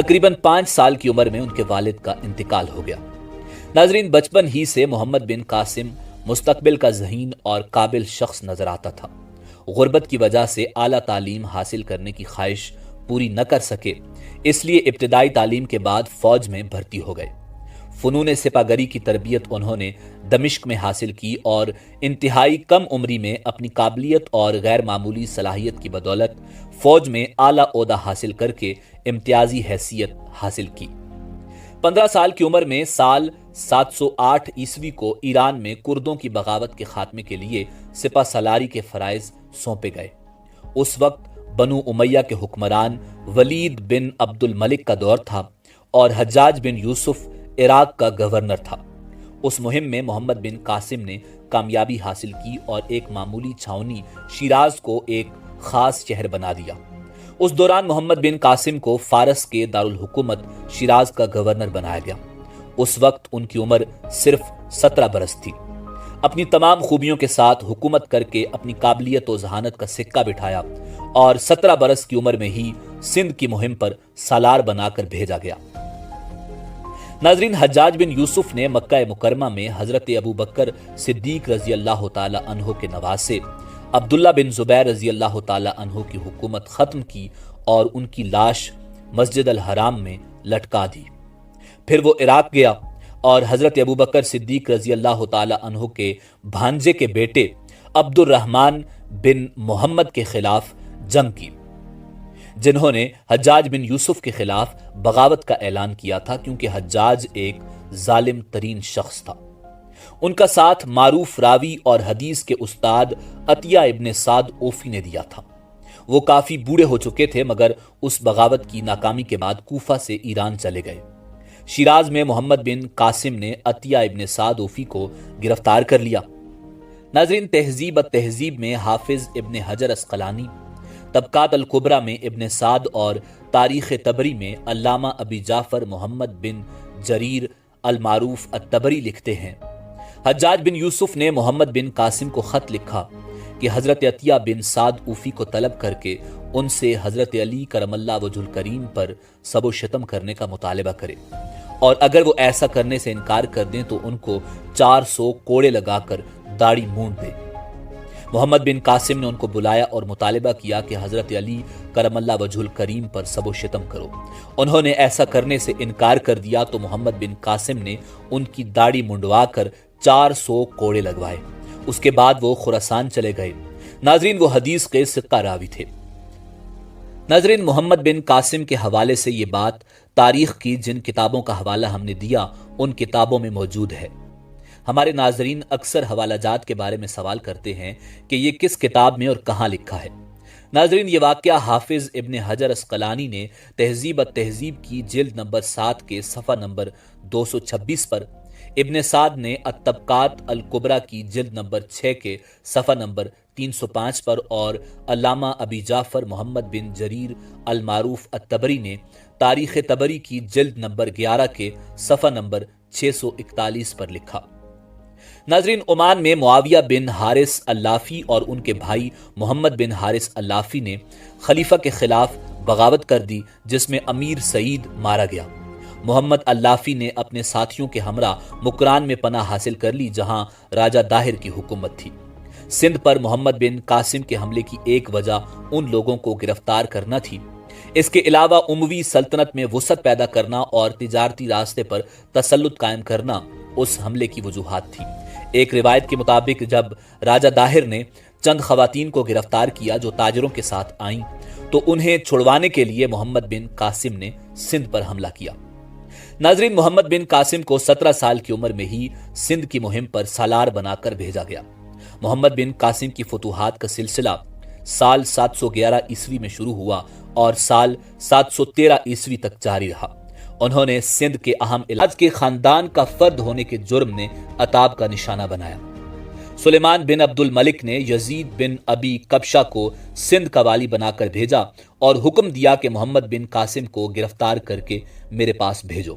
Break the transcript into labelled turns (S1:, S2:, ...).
S1: تقریباً 5 سال کی عمر میں ان کے والد کا انتقال ہو گیا۔ ناظرین، بچپن ہی سے محمد بن قاسم مستقبل کا ذہین اور قابل شخص نظر آتا تھا۔ غربت کی وجہ سے اعلیٰ تعلیم حاصل کرنے کی خواہش پوری نہ کر سکے، اس لیے ابتدائی تعلیم کے بعد فوج میں بھرتی ہو گئے۔ فنون سپاہی کی تربیت انہوں نے دمشق میں حاصل کی اور انتہائی کم عمری میں اپنی قابلیت اور غیر معمولی صلاحیت کی بدولت فوج میں اعلیٰ عہدہ حاصل کر کے امتیازی حیثیت حاصل کی۔ 15 سال کی عمر میں سال 708 عیسوی کو ایران میں کردوں کی بغاوت کے خاتمے کے لیے سپہ سالاری کے فرائض سونپے گئے۔ اس وقت بنو امیہ کے حکمران ولید بن عبد الملک کا دور تھا اور حجاج بن یوسف عراق کا گورنر تھا۔ اس مہم میں محمد بن قاسم نے کامیابی حاصل کی اور ایک معمولی چھاؤنی شیراز کو ایک خاص شہر بنا دیا۔ اس دوران محمد بن قاسم کو فارس کے دارالحکومت شیراز کا گورنر بنایا گیا۔ اس وقت ان کی عمر صرف 17 برس تھی۔ اپنی تمام خوبیوں کے ساتھ حکومت کر کے اپنی قابلیت و ذہانت کا سکہ بٹھایا اور 17 برس کی عمر میں ہی سندھ کی مہم پر سالار بنا کر بھیجا گیا۔ ناظرین، حجاج بن یوسف نے مکہ مکرمہ میں حضرت ابو بکر صدیق رضی اللہ تعالی عنہ کے نواسے عبداللہ بن زبیر رضی اللہ تعالی عنہ کی حکومت ختم کی اور ان کی لاش مسجد الحرام میں لٹکا دی۔ پھر وہ عراق گیا اور حضرت ابو بکر صدیق رضی اللہ تعالی عنہ کے بھانجے کے بیٹے عبد الرحمن بن محمد کے خلاف جنگ کی، جنہوں نے حجاج بن یوسف کے خلاف بغاوت کا اعلان کیا تھا کیونکہ حجاج ایک ظالم ترین شخص تھا۔ ان کا ساتھ معروف راوی اور حدیث کے استاد عطیہ ابن سعد اوفی نے دیا تھا۔ وہ کافی بوڑھے ہو چکے تھے مگر اس بغاوت کی ناکامی کے بعد کوفہ سے ایران چلے گئے۔ شیراز میں محمد بن قاسم نے عطیہ ابن سعد اوفی کو گرفتار کر لیا۔ ناظرین، تہذیب التہذیب میں حافظ ابن حجر اسقلانی، طبقات الکبریٰ میں ابن سعد اور تاریخ طبری میں علامہ ابی جعفر محمد بن جریر المعروف الطبری لکھتے ہیں، حجاج بن یوسف نے محمد بن قاسم کو خط لکھا کہ حضرت عطیہ بن سعد اوفی کو طلب کر کے ان سے حضرت علی کرم اللہ وجہ الکریم پر سب و شتم کرنے کا مطالبہ کرے، اور اگر وہ ایسا کرنے سے انکار کر دیں تو ان کو 400 کوڑے لگا کر داڑھی مونڈ دے۔ محمد بن قاسم نے ان کو بلایا اور مطالبہ کیا کہ حضرت علی کرم اللہ وجہ الکریم پر سب و شتم کرو۔ انہوں نے ایسا کرنے سے انکار کر دیا تو محمد بن قاسم نے ان کی داڑھی منڈوا کر 400 کوڑے لگوائے۔ اس کے بعد وہ خراسان چلے گئے۔ ناظرین، وہ حدیث کے ثقہ راوی تھے۔ ناظرین، محمد بن قاسم کے حوالے سے یہ بات تاریخ کی جن کتابوں کا حوالہ ہم نے دیا ان کتابوں میں موجود ہے۔ ہمارے ناظرین اکثر حوالہ جات کے بارے میں سوال کرتے ہیں کہ یہ کس کتاب میں اور کہاں لکھا ہے۔ ناظرین، یہ واقعہ حافظ ابن حجر اسقلانی نے تہذیب التہذیب کی جلد نمبر 7 کے صفحہ نمبر 226 پر، ابن سعد نے الطبقات الکبریٰ کی جلد نمبر 6 کے صفحہ نمبر 305 پر اور علامہ ابی جعفر محمد بن جریر المعروف الطبری نے تاریخ طبری کی جلد نمبر 11 کے صفحہ نمبر 641 پر لکھا۔ ناظرین، عمان میں معاویہ بن حارث اللافی اور ان کے بھائی محمد بن حارث اللافی نے خلیفہ کے خلاف بغاوت کر دی جس میں امیر سعید مارا گیا۔ محمد اللافی نے اپنے ساتھیوں کے ہمراہ مکران میں پناہ حاصل کر لی جہاں راجہ داہر کی حکومت تھی۔ سندھ پر محمد بن قاسم کے حملے کی ایک وجہ ان لوگوں کو گرفتار کرنا تھی۔ اس کے علاوہ اموی سلطنت میں وسعت پیدا کرنا اور تجارتی راستے پر تسلط قائم کرنا اس حملے کی وجوہات تھی۔ ایک روایت کے مطابق جب راجہ داہر نے چند خواتین کو گرفتار کیا جو تاجروں کے ساتھ آئیں تو انہیں چھڑوانے کے لیے محمد بن قاسم نے سندھ پر حملہ کیا۔ ناظرین، محمد بن قاسم کو 17 سال کی عمر میں ہی سندھ کی مہم پر سالار بنا کر بھیجا گیا۔ محمد بن قاسم کی فتوحات کا سلسلہ سال 711 عیسوی میں شروع ہوا اور سال 713 عیسوی تک جاری رہا۔ انہوں نے سندھ کے اہم علاج کے خاندان کا فرد ہونے کے جرم نے عطاب کا نشانہ بنایا۔ سلیمان بن عبد الملک نے یزید بن ابی کبشہ کو سندھ کا والی بنا کر بھیجا اور حکم دیا کہ محمد بن قاسم کو گرفتار کر کے میرے پاس بھیجو۔